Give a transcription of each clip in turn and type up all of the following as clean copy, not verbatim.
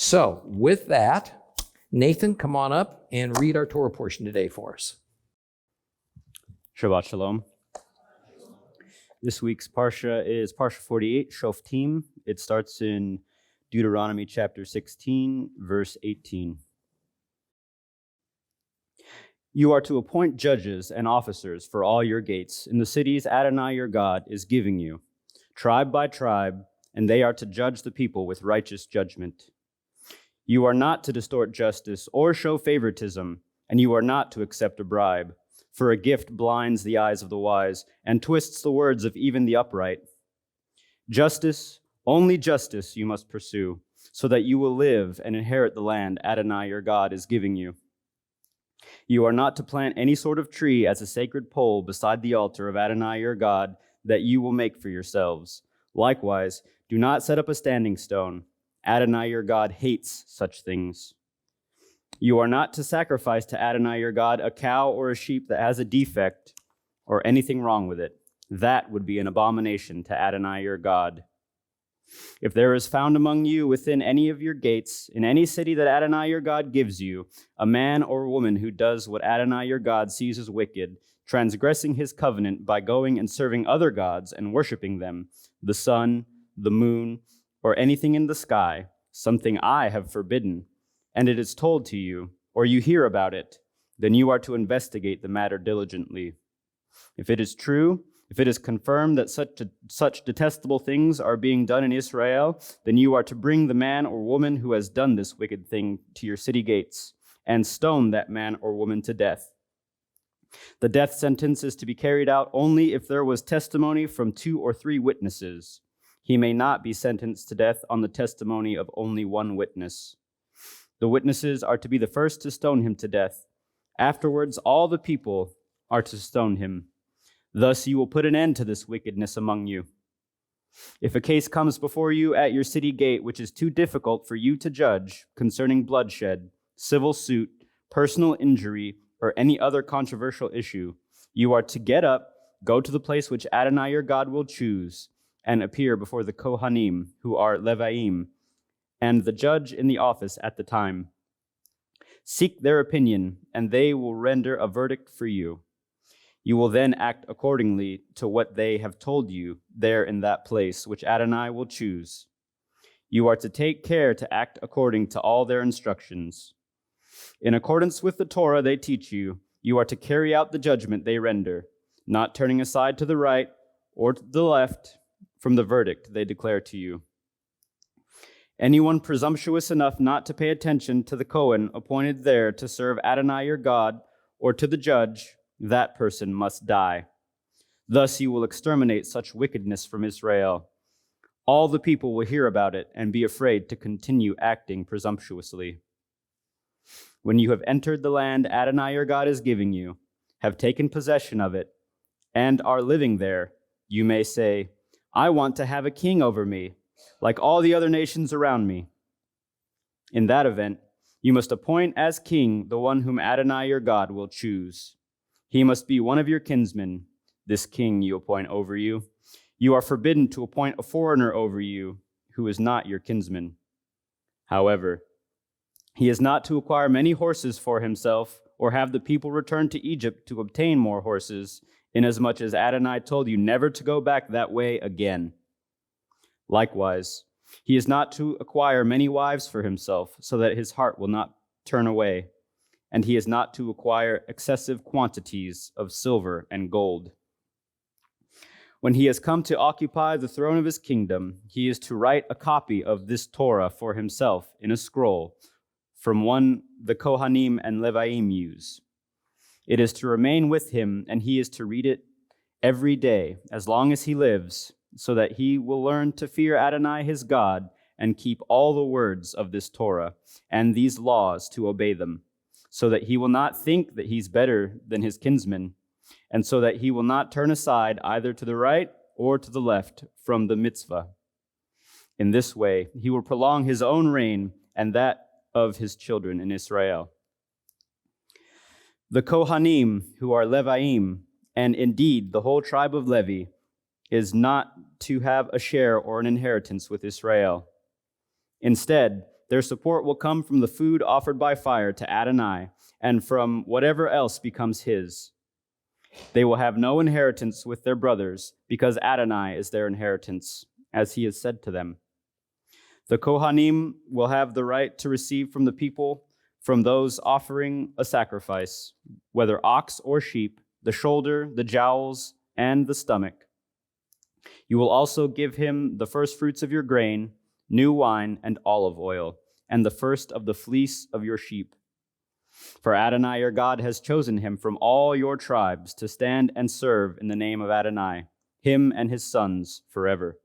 So with that, Nathan, come on up and read our Torah portion today for us. Shabbat Shalom. This week's Parashah is Parashah 48, Shoftim. It starts in Deuteronomy chapter 16, verse 18. You are to appoint judges and officers for all your gates in the cities Adonai your God is giving you, tribe by tribe, and they are to judge the people with righteous judgment. You are not to distort justice or show favoritism, and you are not to accept a bribe, for a gift blinds the eyes of the wise and twists the words of even the upright. Justice, only justice you must pursue, so that you will live and inherit the land Adonai your God is giving you. You are not to plant any sort of tree as a sacred pole beside the altar of Adonai your God that you will make for yourselves. Likewise, do not set up a standing stone. Adonai your God hates such things. You are not to sacrifice to Adonai your God a cow or a sheep that has a defect or anything wrong with it. That would be an abomination to Adonai your God. If there is found among you within any of your gates, in any city that Adonai your God gives you, a man or woman who does what Adonai your God sees as wicked, transgressing his covenant by going and serving other gods and worshiping them, the sun, the moon, or anything in the sky, something I have forbidden, and it is told to you, or you hear about it, then you are to investigate the matter diligently. If it is true, if it is confirmed that such detestable things are being done in Israel, then you are to bring the man or woman who has done this wicked thing to your city gates, and stone that man or woman to death. The death sentence is to be carried out only if there was testimony from 2 or 3 witnesses. He may not be sentenced to death on the testimony of only one witness. The witnesses are to be the first to stone him to death. Afterwards, all the people are to stone him. Thus you will put an end to this wickedness among you. If a case comes before you at your city gate which is too difficult for you to judge concerning bloodshed, civil suit, personal injury, or any other controversial issue, you are to get up, go to the place which Adonai your God will choose, and appear before the Kohanim, who are Levaim, and the judge in the office at the time. Seek their opinion, and they will render a verdict for you. You will then act accordingly to what they have told you there in that place which Adonai will choose. You are to take care to act according to all their instructions. In accordance with the Torah they teach you, you are to carry out the judgment they render, not turning aside to the right or to the left from the verdict they declare to you. Anyone presumptuous enough not to pay attention to the Kohen appointed there to serve Adonai your God, or to the judge, that person must die. Thus you will exterminate such wickedness from Israel. All the people will hear about it and be afraid to continue acting presumptuously. When you have entered the land Adonai your God is giving you, have taken possession of it, and are living there, you may say, I want to have a king over me, like all the other nations around me. In that event, you must appoint as king the one whom Adonai your God will choose. He must be one of your kinsmen, this king you appoint over you. You are forbidden to appoint a foreigner over you who is not your kinsman. However, he is not to acquire many horses for himself or have the people return to Egypt to obtain more horses, inasmuch as Adonai told you never to go back that way again. Likewise, he is not to acquire many wives for himself, so that his heart will not turn away, and he is not to acquire excessive quantities of silver and gold. When he has come to occupy the throne of his kingdom, he is to write a copy of this Torah for himself in a scroll, from one the Kohanim and Levaim use. It is to remain with him, and he is to read it every day, as long as he lives, so that he will learn to fear Adonai his God and keep all the words of this Torah and these laws to obey them, so that he will not think that he's better than his kinsmen, and so that he will not turn aside either to the right or to the left from the mitzvah. In this way, he will prolong his own reign and that of his children in Israel. The Kohanim, who are Levaim, and indeed the whole tribe of Levi, is not to have a share or an inheritance with Israel. Instead, Their support will come from the food offered by fire to Adonai, and from whatever else becomes his. They will have no inheritance with their brothers, because Adonai is their inheritance, as he has said to them. The Kohanim will have the right to receive from the people, from those offering a sacrifice, whether ox or sheep, the shoulder, the jowls, and the stomach. You will also give him the first fruits of your grain, new wine, and olive oil, and the first of the fleece of your sheep. For Adonai your God has chosen him from all your tribes to stand and serve in the name of Adonai, him and his sons forever.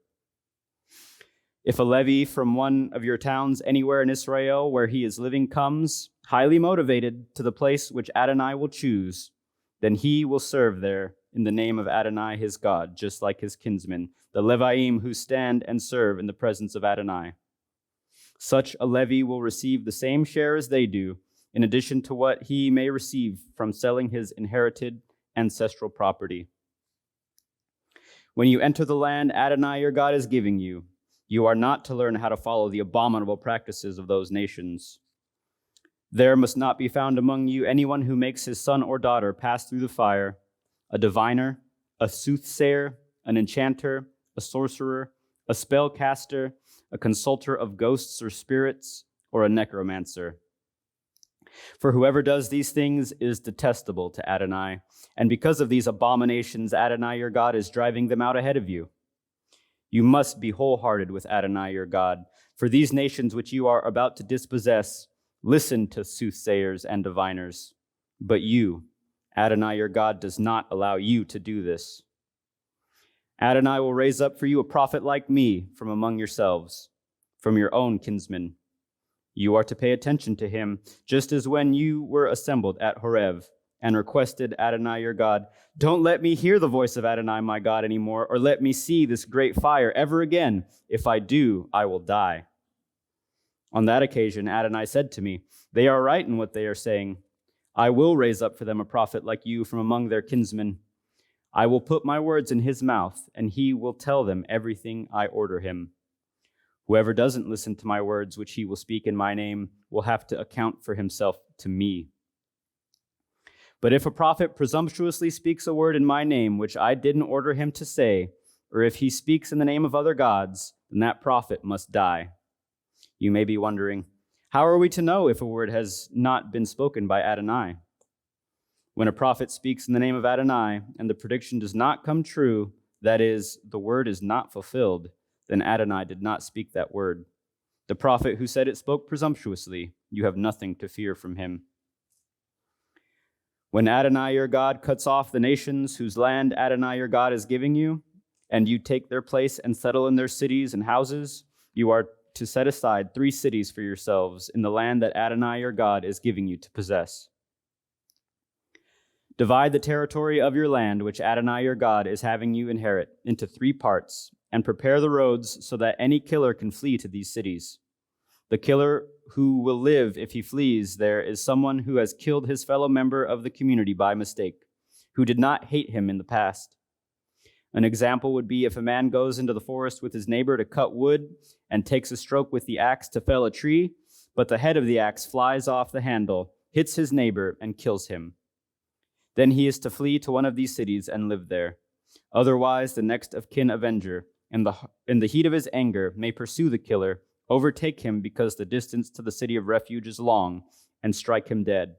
If a Levi from one of your towns anywhere in Israel where he is living comes, highly motivated, to the place which Adonai will choose, then he will serve there in the name of Adonai his God, just like his kinsmen, the Leviim who stand and serve in the presence of Adonai. Such a Levi will receive the same share as they do, in addition to what he may receive from selling his inherited ancestral property. When you enter the land Adonai your God is giving you, you are not to learn how to follow the abominable practices of those nations. There must not be found among you anyone who makes his son or daughter pass through the fire, a diviner, a soothsayer, an enchanter, a sorcerer, a spellcaster, a consulter of ghosts or spirits, or a necromancer. For whoever does these things is detestable to Adonai, and because of these abominations, Adonai your God is driving them out ahead of you. You must be wholehearted with Adonai your God, for these nations which you are about to dispossess listen to soothsayers and diviners. But you, Adonai your God, does not allow you to do this. Adonai will raise up for you a prophet like me from among yourselves, from your own kinsmen. You are to pay attention to him, just as when you were assembled at Horeb and requested Adonai your God, "Don't let me hear the voice of Adonai my God anymore, or let me see this great fire ever again. If I do, I will die." On that occasion, Adonai said to me, "They are right in what they are saying. I will raise up for them a prophet like you from among their kinsmen. I will put my words in his mouth, and he will tell them everything I order him. Whoever doesn't listen to my words, which he will speak in my name, will have to account for himself to me. But if a prophet presumptuously speaks a word in my name, which I didn't order him to say, or if he speaks in the name of other gods, then that prophet must die." You may be wondering, how are we to know if a word has not been spoken by Adonai? When a prophet speaks in the name of Adonai, and the prediction does not come true, that is, the word is not fulfilled, then Adonai did not speak that word. The prophet who said it spoke presumptuously. You have nothing to fear from him. When Adonai your God cuts off the nations whose land Adonai your God is giving you, and you take their place and settle in their cities and houses, you are to set aside 3 cities for yourselves in the land that Adonai your God is giving you to possess. Divide the territory of your land, which Adonai your God is having you inherit, into 3 parts, and prepare the roads so that any killer can flee to these cities. The killer who will live if he flees there is someone who has killed his fellow member of the community by mistake, who did not hate him in the past. An example would be if a man goes into the forest with his neighbor to cut wood and takes a stroke with the axe to fell a tree, but the head of the axe flies off the handle, hits his neighbor, and kills him. Then he is to flee to one of these cities and live there. Otherwise, the next of kin avenger, in the heat of his anger, may pursue the killer, overtake him because the distance to the city of refuge is long, and strike him dead,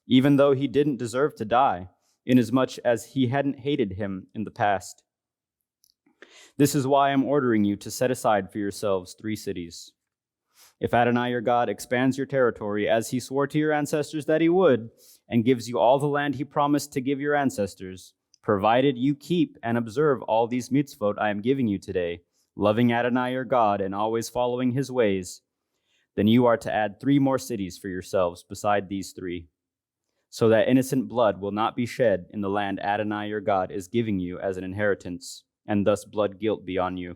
even though he didn't deserve to die, inasmuch as he hadn't hated him in the past. This is why I'm ordering you to set aside for yourselves 3 cities. If Adonai your God expands your territory as he swore to your ancestors that he would, and gives you all the land he promised to give your ancestors, provided you keep and observe all these mitzvot I am giving you today, loving Adonai your God and always following his ways, then you are to add 3 more cities for yourselves beside these 3, so that innocent blood will not be shed in the land Adonai your God is giving you as an inheritance, and thus blood guilt be on you.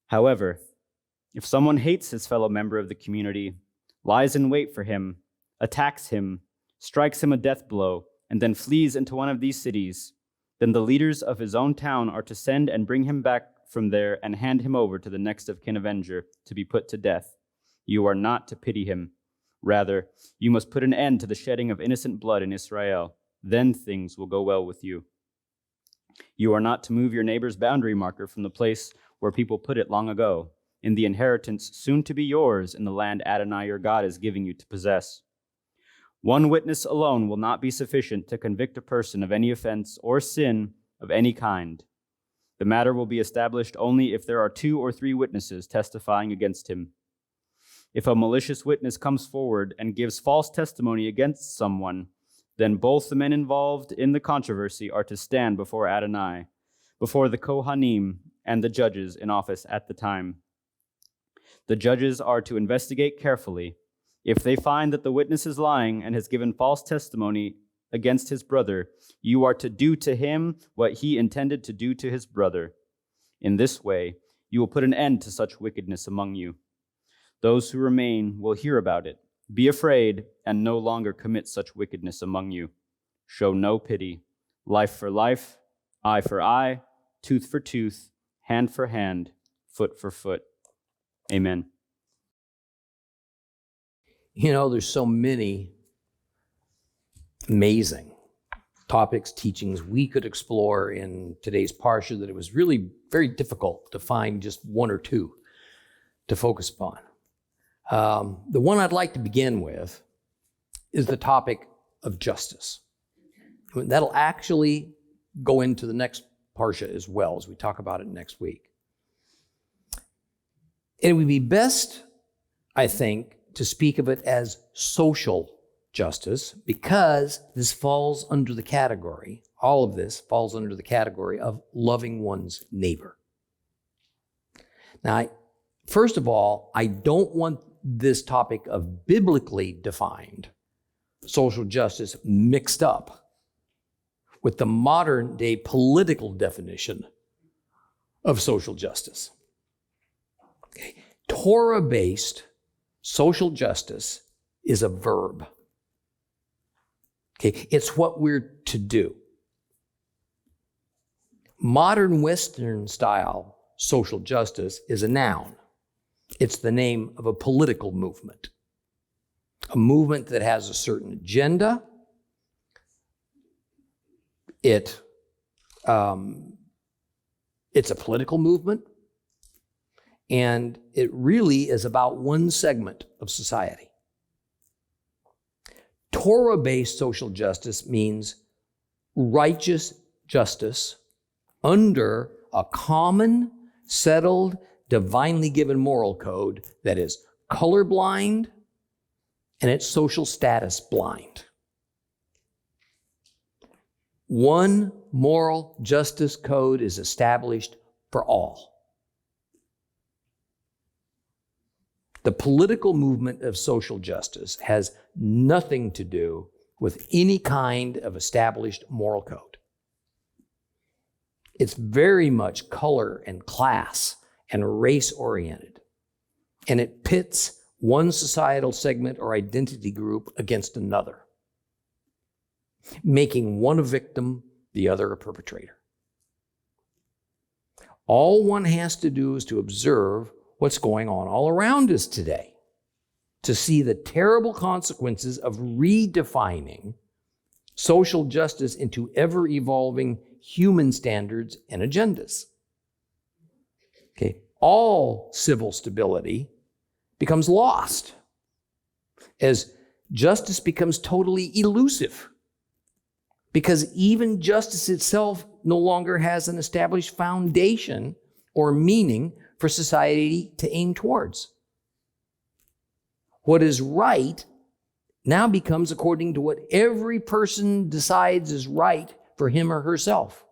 However, if someone hates his fellow member of the community, lies in wait for him, attacks him, strikes him a death blow, and then flees into one of these cities, then the leaders of his own town are to send and bring him back from there and hand him over to the next of kin avenger to be put to death. You are not to pity him. Rather, you must put an end to the shedding of innocent blood in Israel. Then things will go well with you. You are not to move your neighbor's boundary marker from the place where people put it long ago, in the inheritance soon to be yours in the land Adonai your God is giving you to possess. One witness alone will not be sufficient to convict a person of any offense or sin of any kind. The matter will be established only if there are 2 or 3 witnesses testifying against him. If a malicious witness comes forward and gives false testimony against someone, then both the men involved in the controversy are to stand before Adonai, before the Kohanim and the judges in office at the time. The judges are to investigate carefully. If they find that the witness is lying and has given false testimony against his brother, you are to do to him what he intended to do to his brother. In this way, you will put an end to such wickedness among you. Those who remain will hear about it. Be afraid and no longer commit such wickedness among you. Show no pity. Life for life, eye for eye, tooth for tooth, hand for hand, foot for foot. Amen. You know, there's so many amazing topics, teachings we could explore in today's Parashah that it was really very difficult to find just 1 or 2 to focus upon. The one I'd like to begin with is the topic of justice. That'll actually go into the next Parashah as well as we talk about it next week. It would be best, I think, to speak of it as social justice because this falls under the category, all of this falls under the category of loving one's neighbor. Now, first of all, I don't want this topic of biblically defined social justice mixed up with the modern day political definition of social justice. Okay. Torah-based social justice is a verb. Okay. It's what we're to do. Modern Western style social justice is a noun. It's the name of a political movement, a movement that has a certain agenda. It's a political movement, and it really is about one segment of society. Torah-based social justice means righteous justice under a common, settled, divinely given moral code that is colorblind and it's social status blind. One moral justice code is established for all. The political movement of social justice has nothing to do with any kind of established moral code. It's very much color and class and race-oriented, and it pits one societal segment or identity group against another, making one a victim, the other a perpetrator. All one has to do is to observe what's going on all around us today, to see the terrible consequences of redefining social justice into ever-evolving human standards and agendas. Okay, all civil stability becomes lost as justice becomes totally elusive because even justice itself no longer has an established foundation or meaning for society to aim towards. What is right now becomes according to what every person decides is right for him or herself.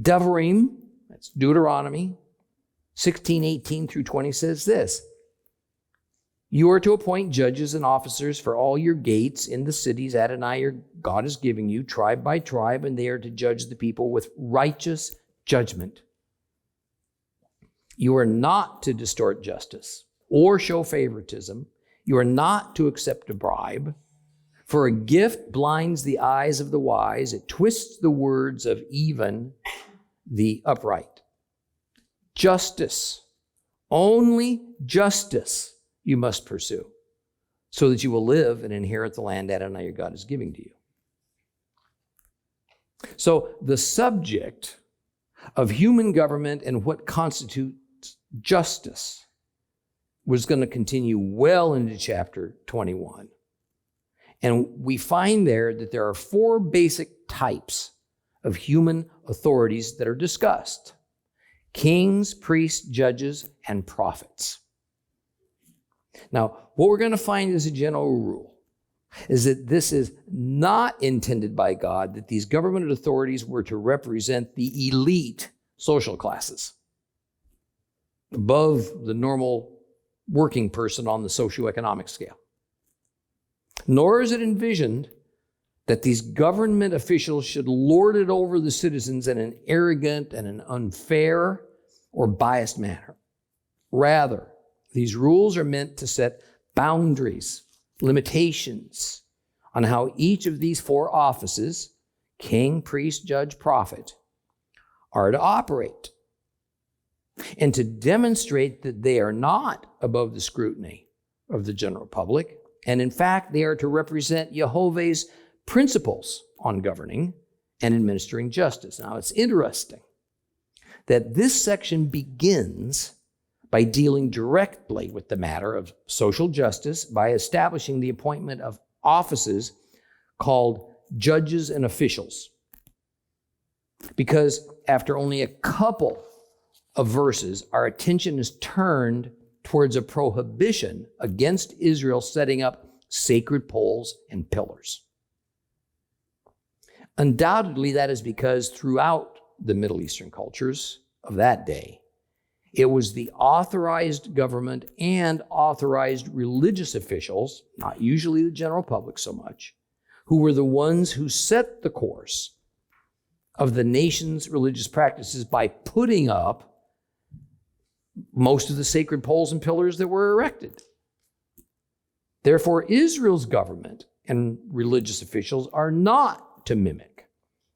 Devarim, that's Deuteronomy 16:18 through 20 says this: You are to appoint judges and officers for all your gates in the cities Adonai your God is giving you, tribe by tribe, and they are to judge the people with righteous judgment. You are not to distort justice or show favoritism. You are not to accept a bribe. For a gift blinds the eyes of the wise. It twists the words of even the upright. Justice, only justice you must pursue, so that you will live and inherit the land Adonai your God is giving to you. So the subject of human government and what constitutes justice was going to continue well into chapter 21. And we find there that there are 4 basic types of human authorities that are discussed: kings, priests, judges, and prophets. Now, what we're going to find as a general rule is that this is not intended by God that these government authorities were to represent the elite social classes above the normal working person on the socioeconomic scale. Nor is it envisioned that these government officials should lord it over the citizens in an arrogant and an unfair or biased manner. Rather, these rules are meant to set boundaries, limitations on how each of these 4 offices, king, priest, judge, prophet, are to operate, and to demonstrate that they are not above the scrutiny of the general public, and in fact, they are to represent Jehovah's principles on governing and administering justice. Now, it's interesting that this section begins by dealing directly with the matter of social justice by establishing the appointment of offices called judges and officials. Because after only a couple of verses, our attention is turned towards a prohibition against Israel setting up sacred poles and pillars. Undoubtedly, that is because throughout the Middle Eastern cultures of that day, it was the authorized government and authorized religious officials, not usually the general public so much, who were the ones who set the course of the nation's religious practices by putting up most of the sacred poles and pillars that were erected. Therefore, Israel's government and religious officials are not to mimic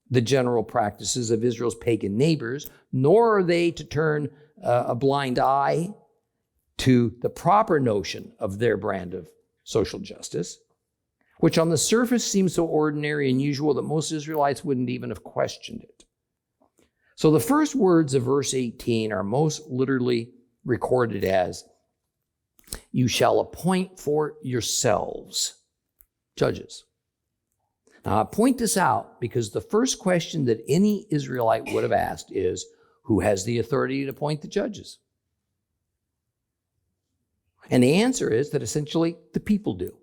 the general practices of Israel's pagan neighbors, nor are they to turn a blind eye to the proper notion of their brand of social justice, which on the surface seems so ordinary and usual that most Israelites wouldn't even have questioned it. So the first words of verse 18 are most literally recorded as, "You shall appoint for yourselves judges." Now, I point this out because the first question that any Israelite would have asked is, who has the authority to appoint the judges? And the answer is that essentially the people do.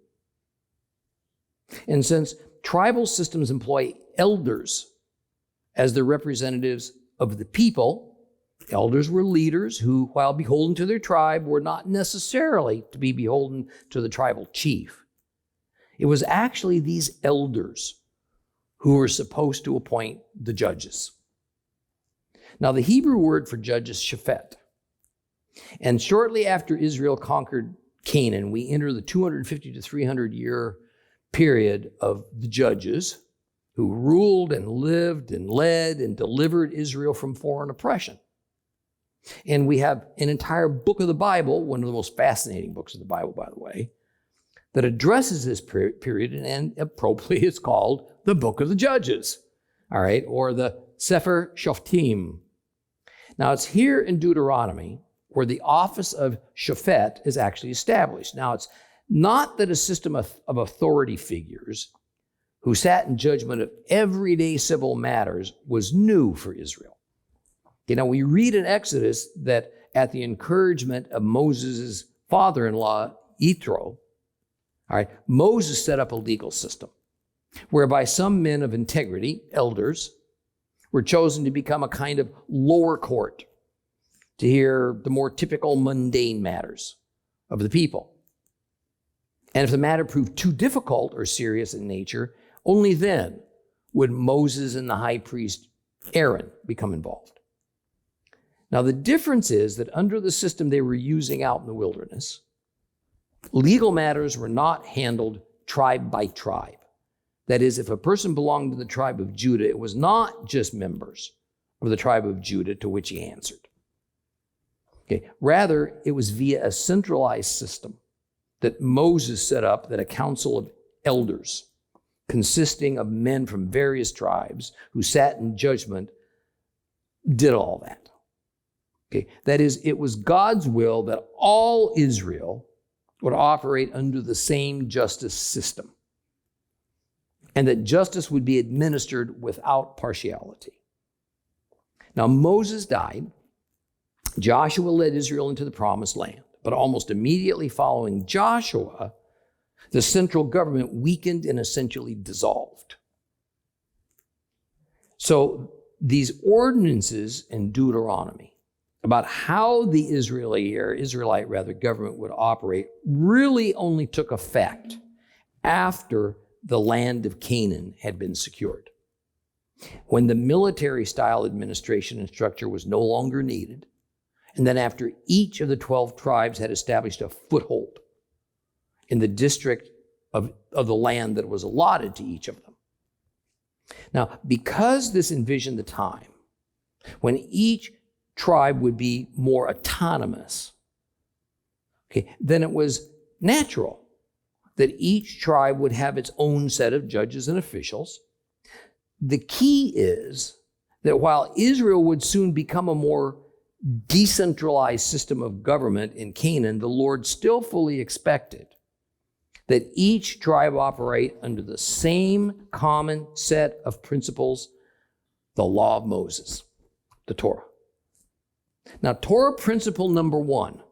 And since tribal systems employ elders as the representatives of the people, elders were leaders who, while beholden to their tribe, were not necessarily to be beholden to the tribal chief. It was actually these elders who were supposed to appoint the judges. Now, the Hebrew word for judge is shephet. And shortly after Israel conquered Canaan, we enter the 250 to 300 year period of the judges who ruled and lived and led and delivered Israel from foreign oppression. And we have an entire book of the Bible, one of the most fascinating books of the Bible, by the way, that addresses this period, and appropriately it's called the Book of the Judges, all right, or the Sefer Shoftim. Now, it's here in Deuteronomy where the office of Shofet is actually established. Now, it's not that a system of authority figures who sat in judgment of everyday civil matters was new for Israel. You know, we read in Exodus that at the encouragement of Moses' father-in-law, Yethro, all right, Moses set up a legal system whereby some men of integrity, elders, were chosen to become a kind of lower court to hear the more typical mundane matters of the people. And if the matter proved too difficult or serious in nature, only then would Moses and the high priest Aaron become involved. Now, the difference is that under the system they were using out in the wilderness, legal matters were not handled tribe by tribe. That is, if a person belonged to the tribe of Judah, it was not just members of the tribe of Judah, to which he answered. Okay. Rather, it was via a centralized system that Moses set up, that a council of elders consisting of men from various tribes who sat in judgment did all that. Okay. That is, it was God's will that all Israel would operate under the same justice system, and that justice would be administered without partiality. Now, Moses died. Joshua led Israel into the promised land, but almost immediately following Joshua, the central government weakened and essentially dissolved. So these ordinances in Deuteronomy about how the Israelite government would operate really only took effect after the land of Canaan had been secured, when the military-style administration and structure was no longer needed, and then after each of the 12 tribes had established a foothold in the district of the land that was allotted to each of them. Now, because this envisioned the time when each tribe would be more autonomous, then it was natural that each tribe would have its own set of judges and officials. The key is that while Israel would soon become a more decentralized system of government in Canaan, the Lord still fully expected that each tribe operate under the same common set of principles, the law of Moses, the Torah. Now, Torah principle number 1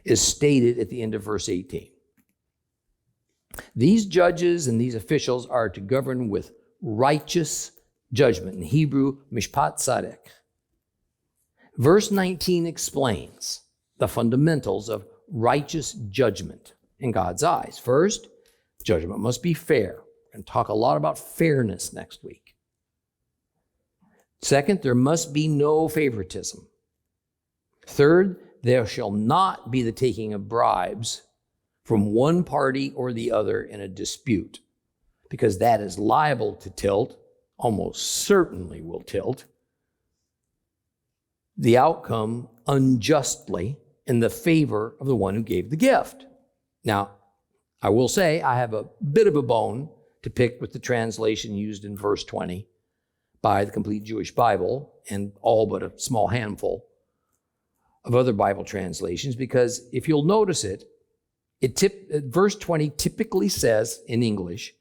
is stated at the end of verse 18. These judges and these officials are to govern with righteous judgment. In Hebrew, mishpat tzadek. Verse 19 explains the fundamentals of righteous judgment in God's eyes. First, judgment must be fair. We're going to talk a lot about fairness next week. Second, there must be no favoritism. Third, there shall not be the taking of bribes from one party or the other in a dispute, because that is liable to tilt, almost certainly will tilt, the outcome unjustly in the favor of the one who gave the gift. Now, I will say I have a bit of a bone to pick with the translation used in verse 20 by the Complete Jewish Bible and all but a small handful of other Bible translations, because if you'll notice it, verse 20 typically says in English,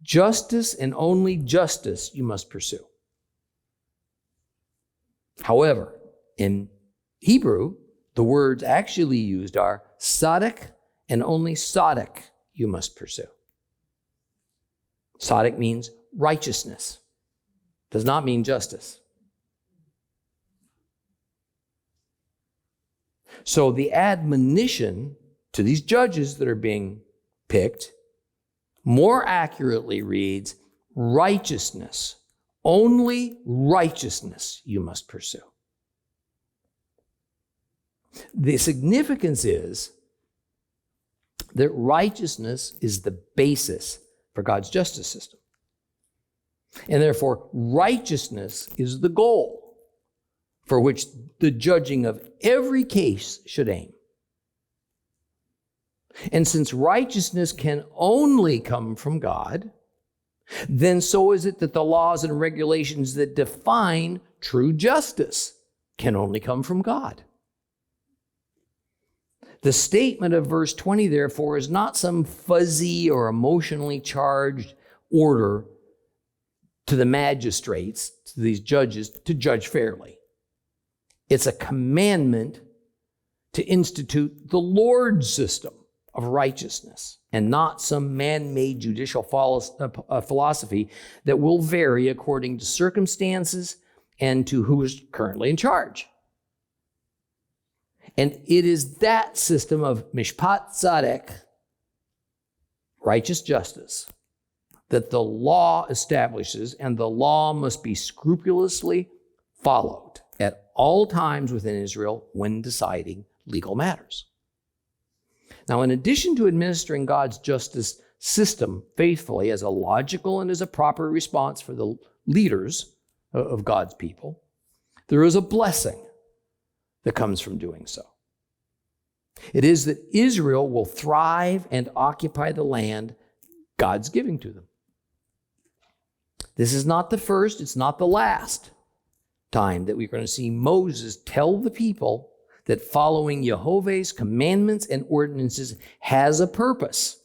justice and only justice you must pursue. However, in Hebrew, the words actually used are tzaddik and only tzaddik you must pursue. Tzaddik means righteousness, does not mean justice. So the admonition to these judges that are being picked more accurately reads, righteousness, only righteousness you must pursue. The significance is that righteousness is the basis for God's justice system. And therefore, righteousness is the goal for which the judging of every case should aim. And since righteousness can only come from God, then so is it that the laws and regulations that define true justice can only come from God. The statement of verse 20, therefore, is not some fuzzy or emotionally charged order to the magistrates, to these judges, to judge fairly. It's a commandment to institute the Lord's system of righteousness, and not some man-made judicial philosophy that will vary according to circumstances and to who is currently in charge. And it is that system of mishpat tzadek, righteous justice, that the law establishes, and the law must be scrupulously followed at all times within Israel when deciding legal matters. Now, in addition to administering God's justice system faithfully as a logical and as a proper response for the leaders of God's people, there is a blessing that comes from doing so. It is that Israel will thrive and occupy the land God's giving to them. This is not the first, it's not the last time that we're going to see Moses tell the people that following Jehovah's commandments and ordinances has a purpose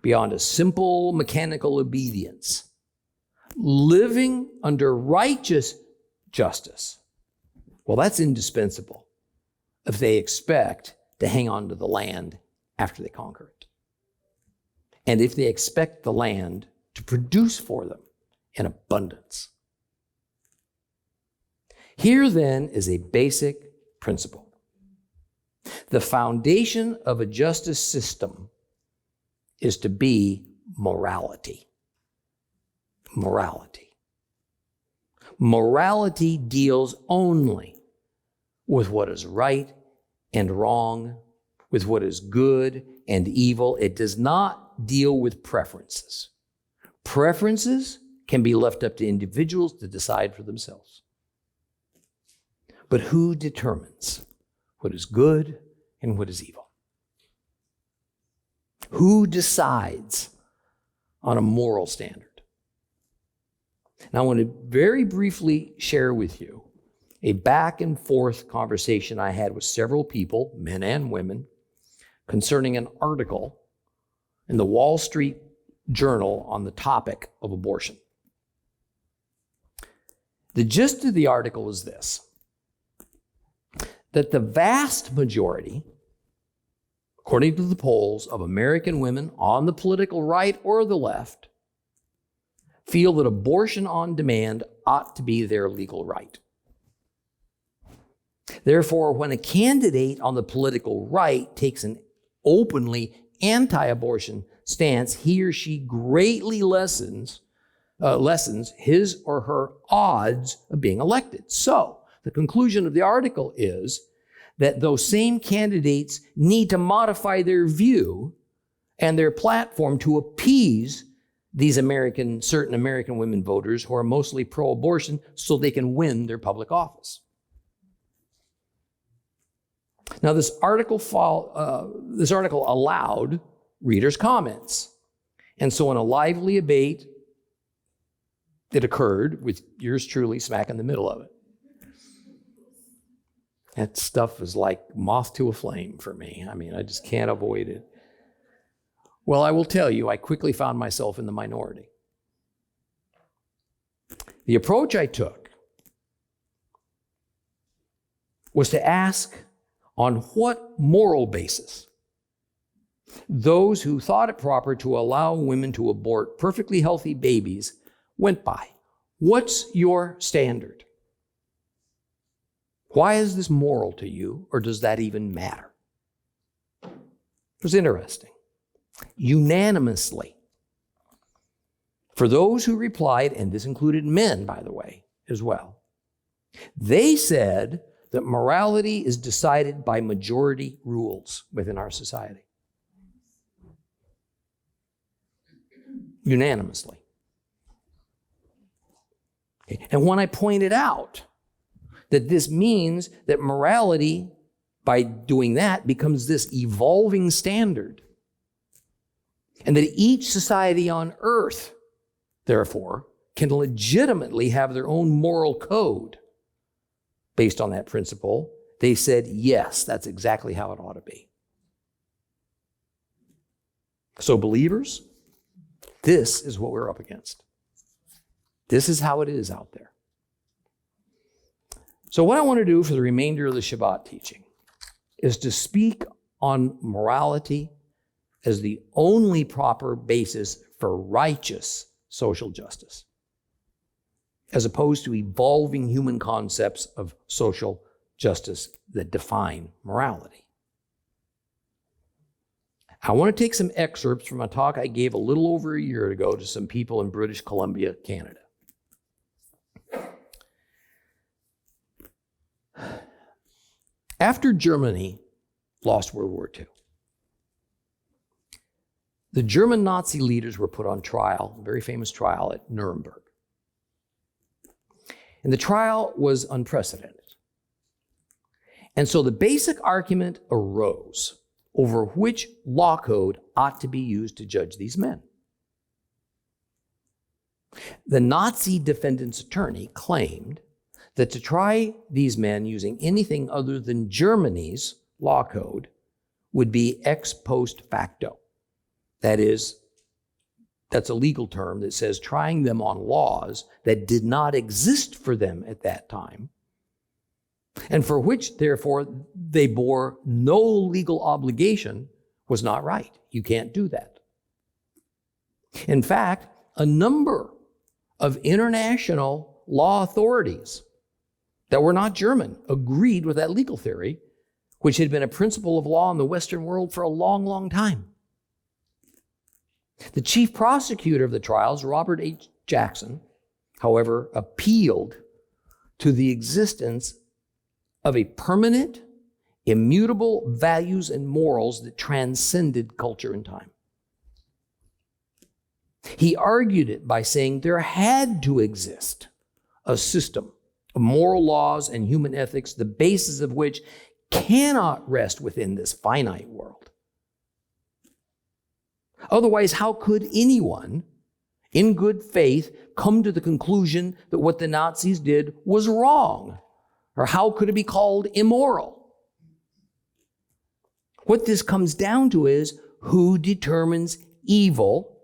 beyond a simple mechanical obedience. Living under righteous justice, well, that's indispensable if they expect to hang on to the land after they conquer it. And if they expect the land to produce for them in abundance. Here then is a basic principle. The foundation of a justice system is to be morality. Morality. Morality deals only with what is right and wrong, with what is good and evil. It does not deal with preferences. Preferences can be left up to individuals to decide for themselves. But who determines what is good and what is evil? Who decides on a moral standard? Now, I want to very briefly share with you a back and forth conversation I had with several people, men and women, concerning an article in the Wall Street Journal on the topic of abortion. The gist of the article is this: that the vast majority, according to the polls, of American women on the political right or the left feel that abortion on demand ought to be their legal right. Therefore, when a candidate on the political right takes an openly anti-abortion stance, he or she greatly lessens his or her odds of being elected. So, the conclusion of the article is that those same candidates need to modify their view and their platform to appease these certain American women voters who are mostly pro-abortion so they can win their public office. Now, this article allowed readers' comments. And so in a lively debate that occurred, with yours truly smack in the middle of it. That stuff is like moth to a flame for me. I mean, I just can't avoid it. Well, I will tell you, I quickly found myself in the minority. The approach I took was to ask on what moral basis those who thought it proper to allow women to abort perfectly healthy babies went by. What's your standard? Why is this moral to you, or does that even matter? It was interesting. Unanimously, for those who replied, and this included men, by the way, as well, they said that morality is decided by majority rules within our society. Unanimously. Okay. And when I pointed out that this means that morality, by doing that, becomes this evolving standard, and that each society on earth, therefore, can legitimately have their own moral code based on that principle, they said, yes, that's exactly how it ought to be. So believers, this is what we're up against. This is how it is out there. So what I want to do for the remainder of the Shabbat teaching is to speak on morality as the only proper basis for righteous social justice, as opposed to evolving human concepts of social justice that define morality. I want to take some excerpts from a talk I gave a little over a year ago to some people in British Columbia, Canada. After Germany lost World War II, the German Nazi leaders were put on trial, a very famous trial at Nuremberg. And the trial was unprecedented. And so the basic argument arose over which law code ought to be used to judge these men. The Nazi defendant's attorney claimed that to try these men using anything other than Germany's law code would be ex post facto. That is, that's a legal term that says trying them on laws that did not exist for them at that time, and for which, therefore, they bore no legal obligation, was not right. You can't do that. In fact, a number of international law authorities that were not German agreed with that legal theory, which had been a principle of law in the Western world for a long, long time. The chief prosecutor of the trials, Robert H. Jackson, however, appealed to the existence of a permanent, immutable values and morals that transcended culture and time. He argued it by saying there had to exist a system of moral laws and human ethics, the basis of which cannot rest within this finite world. Otherwise, how could anyone in good faith come to the conclusion that what the Nazis did was wrong? Or how could it be called immoral? What this comes down to is who determines evil,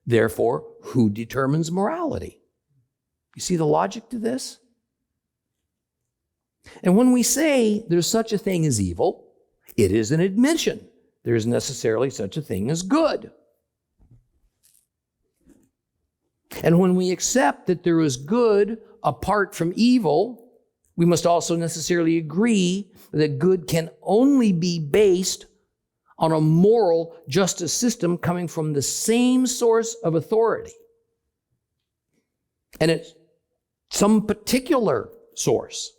therefore, who determines morality? You see the logic to this? And when we say there's such a thing as evil, it is an admission. There is necessarily such a thing as good. And when we accept that there is good apart from evil, we must also necessarily agree that good can only be based on a moral justice system coming from the same source of authority. And it's some particular source.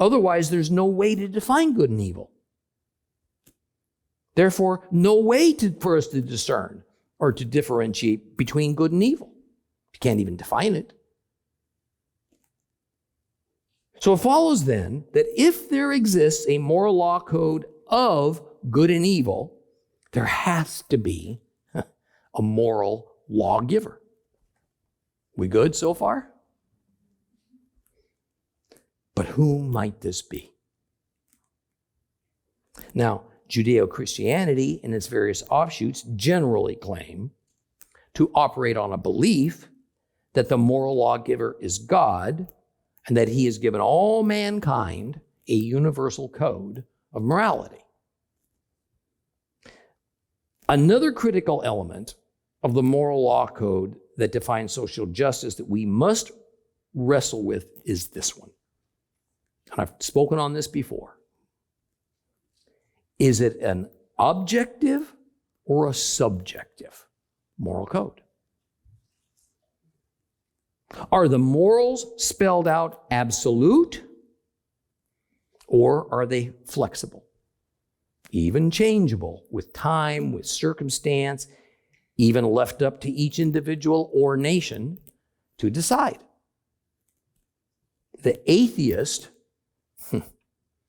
Otherwise, there's no way to define good and evil. Therefore, no way for us to discern or to differentiate between good and evil. You can't even define it. So it follows then that if there exists a moral law code of good and evil, there has to be a moral lawgiver. We good so far? But who might this be? Now, Judeo-Christianity and its various offshoots generally claim to operate on a belief that the moral lawgiver is God and that he has given all mankind a universal code of morality. Another critical element of the moral law code that defines social justice that we must wrestle with is this one. And I've spoken on this before. Is it an objective or a subjective moral code? Are the morals spelled out absolute, or are they flexible, even changeable with time, with circumstance, even left up to each individual or nation to decide? The atheist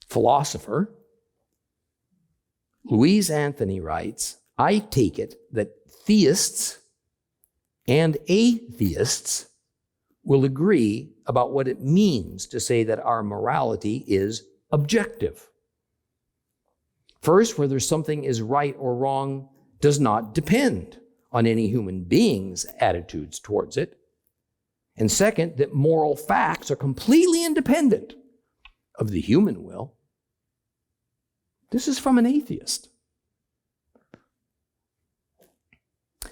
philosopher Louise Anthony writes, "I take it that theists and atheists will agree about what it means to say that our morality is objective. First, whether something is right or wrong does not depend on any human being's attitudes towards it. And second, that moral facts are completely independent of the human will." This is from an atheist.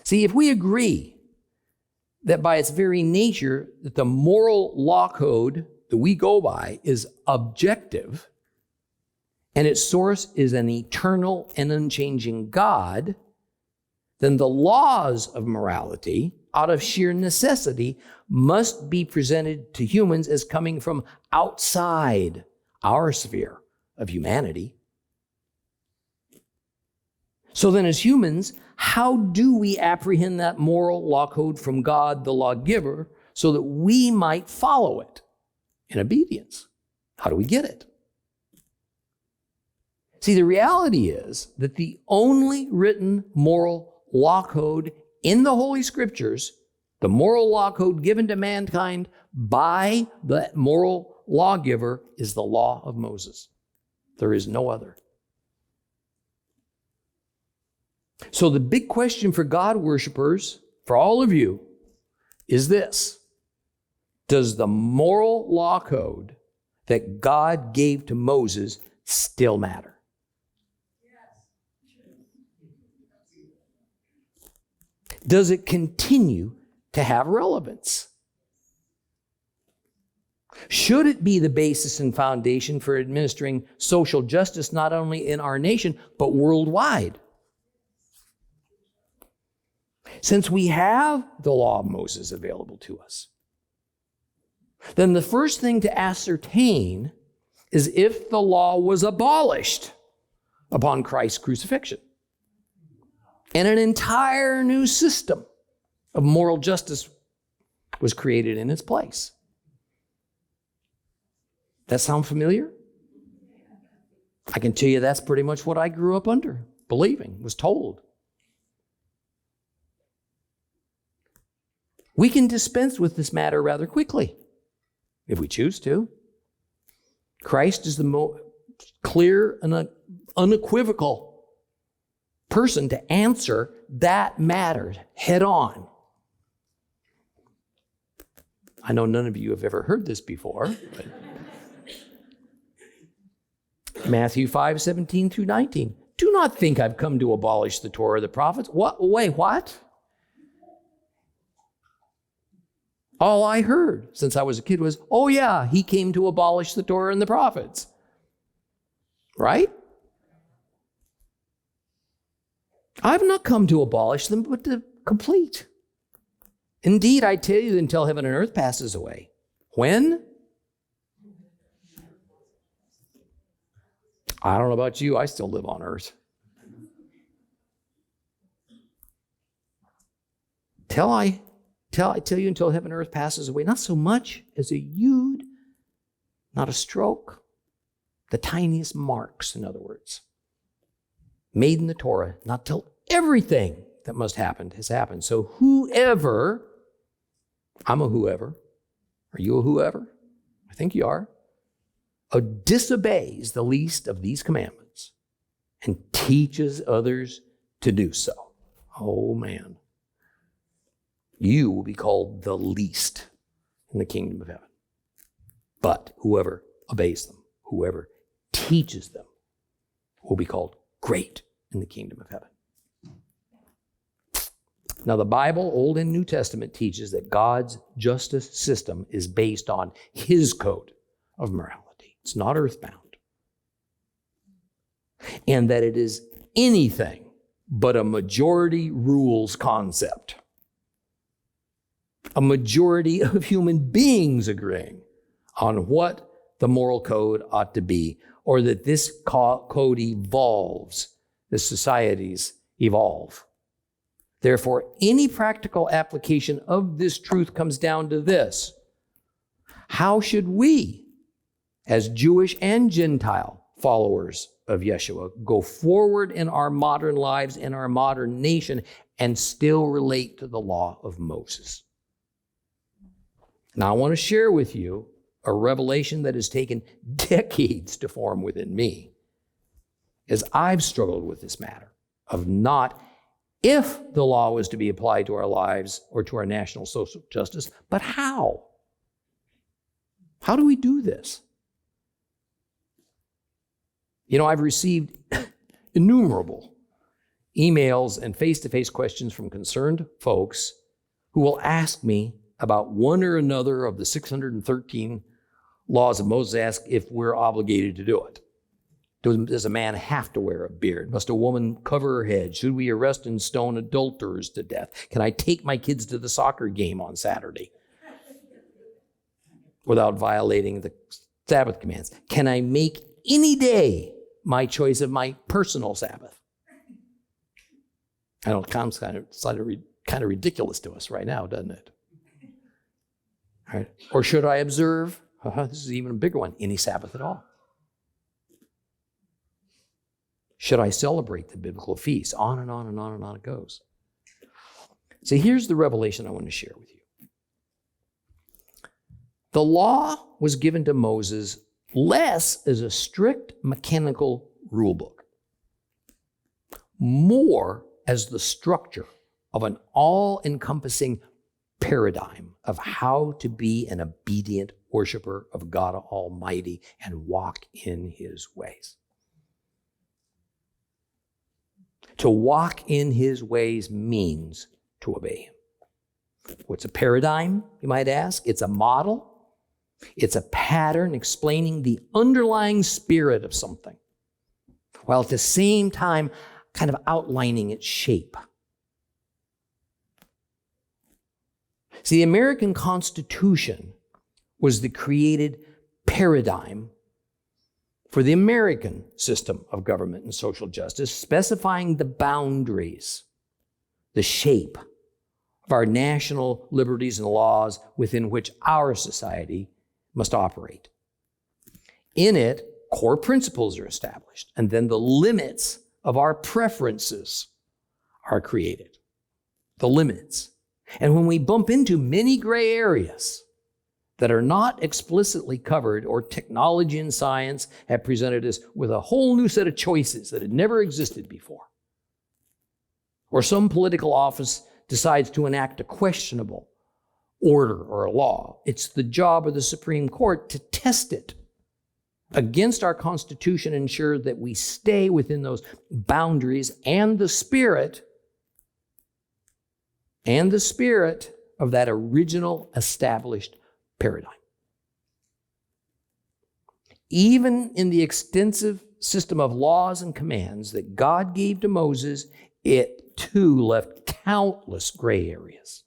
See, if we agree that by its very nature that the moral law code that we go by is objective and its source is an eternal and unchanging God, then the laws of morality, out of sheer necessity, must be presented to humans as coming from outside our sphere of humanity. So then, as humans, how do we apprehend that moral law code from God, the lawgiver, so that we might follow it in obedience. How do we get it? See, the reality is that the only written moral law code in the Holy Scriptures, the moral law code given to mankind by the moral lawgiver, is the law of Moses. There is no other. So the big question for God worshipers, for all of you, is this: does the moral law code that God gave to Moses still matter? Does it continue to have relevance? Should it be the basis and foundation for administering social justice not only in our nation, but worldwide? Since we have the law of Moses available to us, then the first thing to ascertain is if the law was abolished upon Christ's crucifixion, and an entire new system of moral justice was created in its place. That sound familiar? I can tell you that's pretty much what I grew up under, believing, was told. We can dispense with this matter rather quickly, if we choose to. Christ is the most clear and unequivocal person to answer that matter head on. I know none of you have ever heard this before, but Matthew 5:17 through 19. Do not think I've come to abolish the Torah or the prophets. What? Wait, what? All I heard since I was a kid was, oh yeah, he came to abolish the Torah and the prophets. Right? I've not come to abolish them, but to complete. Indeed, I tell you, until heaven and earth passes away. When? I don't know about you, I still live on earth. I tell you, until heaven and earth passes away, not so much as a yud, not a stroke, the tiniest marks, in other words, made in the Torah, not till everything that must happen has happened. So whoever, I'm a whoever, are you a whoever? I think you are. Disobeys the least of these commandments and teaches others to do so. Oh man. You will be called the least in the kingdom of heaven. But whoever obeys them, whoever teaches them, will be called great in the kingdom of heaven. Now, the Bible, Old and New Testament, teaches that God's justice system is based on his code of morality. It's not earthbound. And that it is anything but a majority rules concept. A majority of human beings agreeing on what the moral code ought to be, or that this code evolves as societies evolve. Therefore, any practical application of this truth comes down to this: how should we, as Jewish and Gentile followers of Yeshua, go forward in our modern lives, in our modern nation, and still relate to the law of Moses? Now, I want to share with you a revelation that has taken decades to form within me, as I've struggled with this matter of not if the law was to be applied to our lives or to our national social justice, but how? How do we do this? You know, I've received innumerable emails and face-to-face questions from concerned folks who will ask me about one or another of the 613 laws of Moses, ask if we're obligated to do it. Does a man have to wear a beard? Must a woman cover her head? Should we arrest and stone adulterers to death? Can I take my kids to the soccer game on Saturday without violating the Sabbath commands? Can I make any day my choice of my personal Sabbath? I know it sounds kind of ridiculous to us right now, doesn't it? Right? Or should I observe This is even a bigger one. Any Sabbath at all. Should I celebrate the biblical feast? On and on and on and on it goes. So here's the revelation I want to share with you. The law was given to Moses less as a strict mechanical rule book, more as the structure of an all-encompassing paradigm of how to be an obedient worshiper of God Almighty and walk in His ways. To walk in His ways means to obey Him. What's a paradigm, you might ask? It's a model. It's a pattern explaining the underlying spirit of something, while at the same time kind of outlining its shape. See, the American Constitution was the created paradigm for the American system of government and social justice, specifying the boundaries, the shape of our national liberties and laws within which our society must operate. In it, core principles are established, and then the limits of our preferences are created. The limits. And when we bump into many gray areas that are not explicitly covered, or technology and science have presented us with a whole new set of choices that had never existed before, or some political office decides to enact a questionable order or a law, it's the job of the Supreme Court to test it against our Constitution and ensure that we stay within those boundaries and the spirit of that original established paradigm. Even in the extensive system of laws and commands that God gave to Moses, it too left countless gray areas.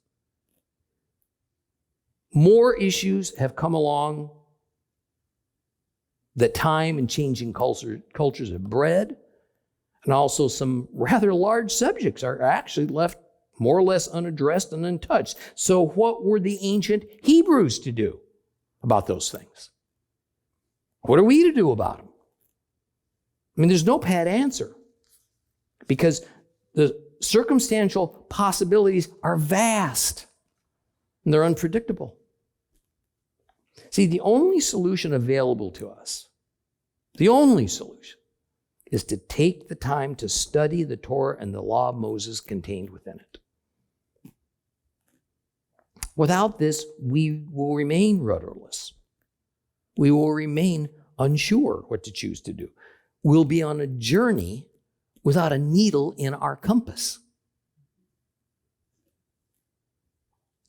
More issues have come along that time and changing cultures have bred, and also some rather large subjects are actually left more or less unaddressed and untouched. So what were the ancient Hebrews to do about those things? What are we to do about them? I mean, there's no pat answer, because the circumstantial possibilities are vast and they're unpredictable. See, the only solution available to us, the only solution, is to take the time to study the Torah and the law of Moses contained within it. Without this, we will remain rudderless. We will remain unsure what to choose to do. We'll be on a journey without a needle in our compass.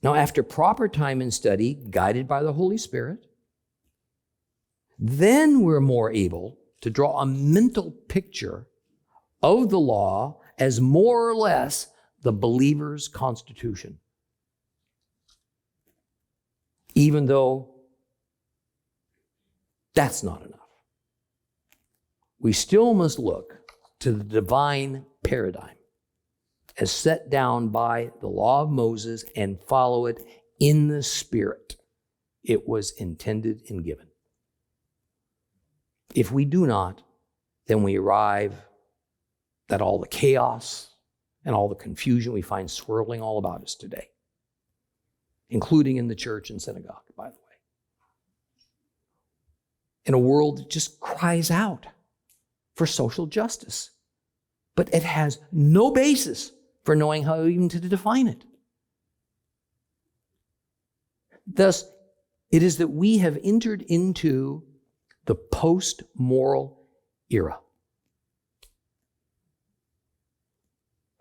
Now, after proper time and study, guided by the Holy Spirit, then we're more able to draw a mental picture of the law as more or less the believer's constitution. Even though that's not enough. We still must look to the divine paradigm as set down by the law of Moses and follow it in the spirit it was intended and given. If we do not, then we arrive at all the chaos and all the confusion we find swirling all about us today, including in the church and synagogue, by the way. In a world that just cries out for social justice, but it has no basis for knowing how even to define it. Thus, it is that we have entered into the post-moral era,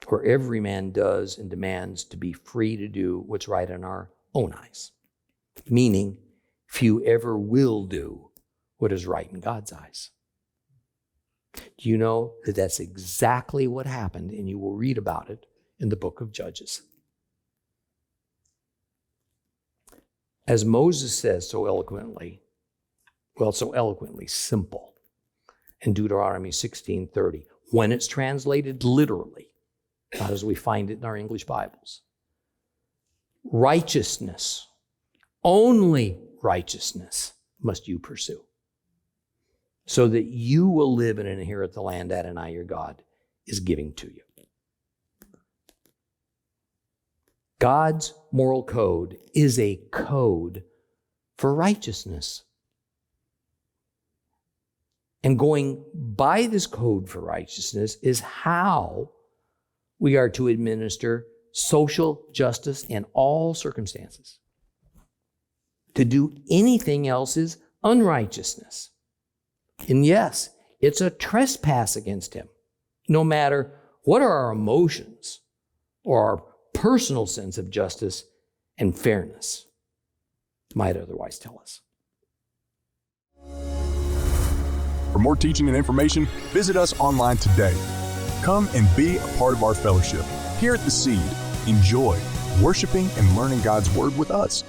where every man does and demands to be free to do what's right in our own eyes, meaning few ever will do what is right in God's eyes. Do you know that that's exactly what happened, and you will read about it in the book of Judges? As Moses says so eloquently simple in Deuteronomy 16:30, when it's translated literally, not as we find it in our English Bibles. Righteousness, only righteousness, must you pursue, so that you will live and inherit the land Adonai your God is giving to you. God's moral code is a code for righteousness. And going by this code for righteousness is how we are to administer social justice in all circumstances. To do anything else is unrighteousness. And yes, it's a trespass against him, no matter what our emotions or our personal sense of justice and fairness might otherwise tell us. For more teaching and information, visit us online today. Come and be a part of our fellowship. Here at The Seed, enjoy worshiping and learning God's Word with us.